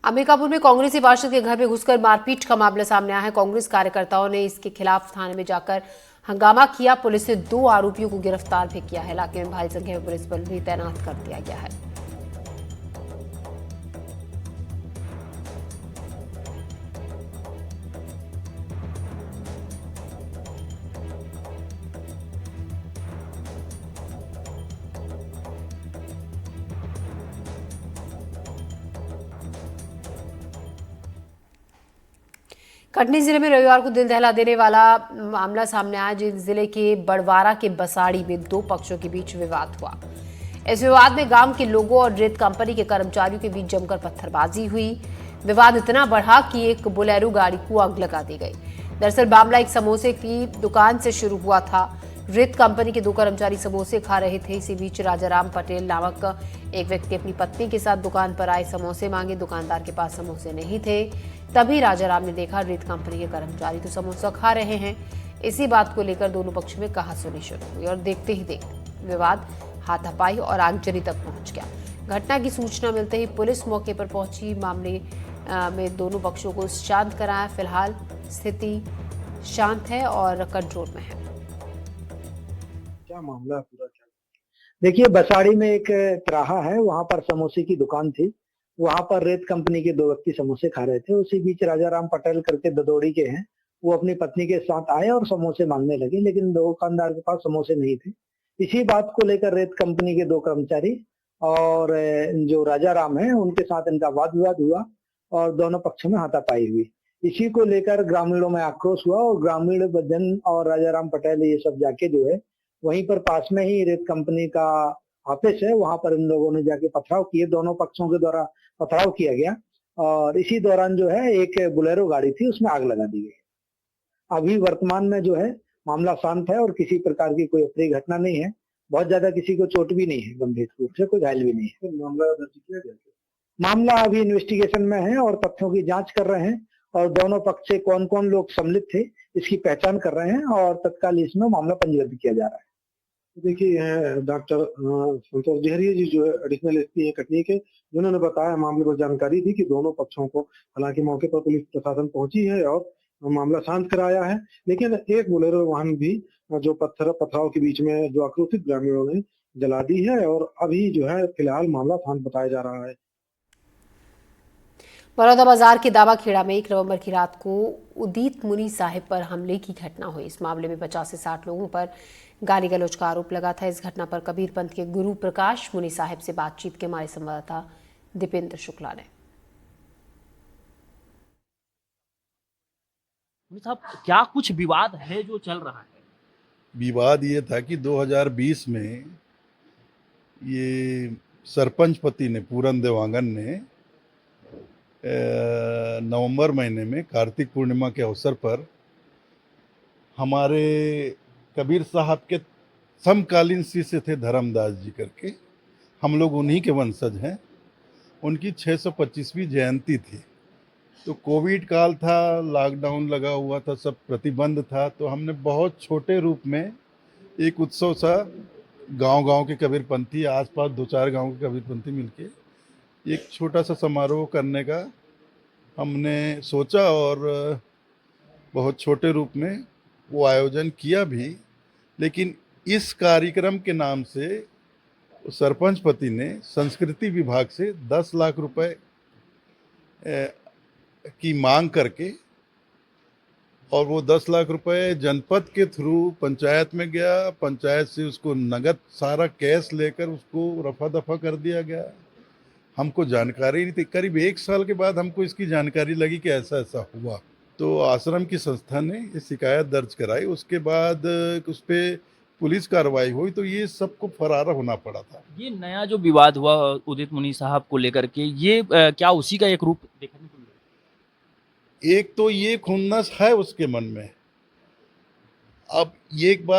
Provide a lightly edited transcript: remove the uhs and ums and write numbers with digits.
अंबिकापुर में कांग्रेसी पार्षद के घर में घुसकर मारपीट का मामला सामने आया है। कांग्रेस कार्यकर्ताओं ने इसके खिलाफ थाने में जाकर हंगामा किया। पुलिस ने 2 आरोपियों को गिरफ्तार भी किया है। इलाके में भारी संख्या में पुलिस बल भी तैनात कर दिया गया है। कटनी जिले में रविवार को दिल दहला देने वाला मामला सामने आया। जिले के बड़वारा के बसाड़ी में 2 पक्षों के बीच विवाद हुआ। इस विवाद में गांव के लोगों और रेत कंपनी के कर्मचारियों के बीच जमकर पत्थरबाजी हुई। विवाद इतना बढ़ा कि एक बोलेरो गाड़ी को आग लगा दी गई। दरअसल मामला एक समोसे की दुकान से शुरू हुआ था। रेत कंपनी के 2 कर्मचारी समोसे खा रहे थे। इसी बीच राजाराम पटेल नामक एक व्यक्ति अपनी पत्नी के साथ दुकान पर आए, समोसे मांगे। दुकानदार के पास समोसे नहीं थे। तभी राजाराम ने देखा रेत कंपनी के कर्मचारी तो समोसा खा रहे हैं। इसी बात को लेकर दोनों पक्ष में कहासुनी शुरू हुई और देखते ही देखते विवाद हाथापाई और आगजनी तक पहुंच गया। घटना की सूचना मिलते ही पुलिस मौके पर पहुंची। मामले में दोनों पक्षों को शांत कराया। फिलहाल स्थिति शांत है और कंट्रोल में है। क्या मामला पूरा क्या? देखिए, बसाड़ी में एक त्राहा है, वहां पर समोसे की दुकान थी। वहां पर रेत कंपनी के 2 व्यक्ति समोसे खा रहे थे। उसी बीच राजाराम पटेल करके ददौड़ी के हैं, वो अपनी पत्नी के साथ आए और समोसे मांगने लगे, लेकिन दुकानदार के पास समोसे नहीं थे। इसी बात को लेकर रेत कंपनी के 2 कर्मचारी और जो राजाराम है उनके साथ इनका वाद विवाद हुआ और दोनों पक्षों में हाथापाई हुई। इसी को लेकर ग्रामीणों में आक्रोश हुआ और ग्रामीण जन और राजाराम पटेल ये सब जाके जो है वहीं पर पास में ही रेत कंपनी का ऑफिस है, वहां पर इन लोगों ने जाके पथराव किए। दोनों पक्षों के द्वारा पथराव किया गया और इसी दौरान जो है एक बोलेरो गाड़ी थी, उसमें आग लगा दी गई। अभी वर्तमान में जो है मामला शांत है और किसी प्रकार की कोई अप्रिय घटना नहीं है। बहुत ज्यादा किसी को चोट भी नहीं है, गंभीर रूप से कोई घायल भी नहीं है। मामला दर्ज किया गया? मामला अभी इन्वेस्टिगेशन में है और तथ्यों की जांच कर रहे हैं और दोनों पक्ष से कौन कौन लोग सम्मिलित थे इसकी पहचान कर रहे हैं और तत्काल इसमें मामला पंजीबद्ध किया जा रहा है। देखिए, डॉक्टर संतोष जहरिया जी जो है एडिशनल एसपी है कटनी के, जिन्होंने बताया मामले पर जानकारी दी कि दोनों पक्षों को, हालांकि मौके पर पुलिस प्रशासन पहुंची है और मामला शांत कराया है, लेकिन एक बोलेरो वाहन भी जो पथराव के बीच में जो आक्रोशित ग्रामीणों ने जला दी है और अभी जो है फिलहाल मामला शांत बताया जा रहा है। बलौदाबाजार के दावा खेड़ा में 1 नवंबर की रात को उदित मुनि साहिब पर हमले की घटना हुई। इस मामले में 50 से 60 लोगों पर गाली गलौज का आरोप लगा था। इस घटना पर कबीर पंथ के गुरु प्रकाश मुनि साहिब से बातचीत के हमारे संवाददाता दीपेंद्र शुक्ला ने। साहब, क्या कुछ विवाद है जो चल रहा है? विवाद ये था कि 2020 में ये सरपंच पति ने, पूरन देवांगन ने, नवंबर महीने में कार्तिक पूर्णिमा के अवसर पर हमारे कबीर साहब के समकालीन शिष्य थे धर्मदास जी करके, हम लोग उन्हीं के वंशज हैं। उनकी 625वीं जयंती थी। तो कोविड काल था, लॉकडाउन लगा हुआ था, सब प्रतिबंध था, तो हमने बहुत छोटे रूप में एक उत्सव सा गांव-गांव के कबीरपंथी, आसपास 2-4 गांव के कबीरपंथी मिलके एक छोटा सा समारोह करने का हमने सोचा और बहुत छोटे रूप में वो आयोजन किया भी। लेकिन इस कार्यक्रम के नाम से सरपंच पति ने संस्कृति विभाग से 10 लाख रुपए की मांग करके, और वो 10 लाख रुपए जनपद के थ्रू पंचायत में गया। पंचायत से उसको नगद सारा कैश लेकर उसको रफा दफा कर दिया गया। हमको जानकारी नहीं थी। करीब 1 साल के बाद हमको इसकी जानकारी लगी कि ऐसा ऐसा हुआ। तो आश्रम की संस्था ने ये शिकायत दर्ज कराई। उसके बाद उस पर पुलिस कार्रवाई हुई, तो ये सबको फरार होना पड़ा था। ये नया जो विवाद हुआ उदित मुनि साहब को लेकर के, ये क्या उसी का एक रूप देखने को मिला? एक तो ये खुन्नस है उसके मन में। अब ये एक बात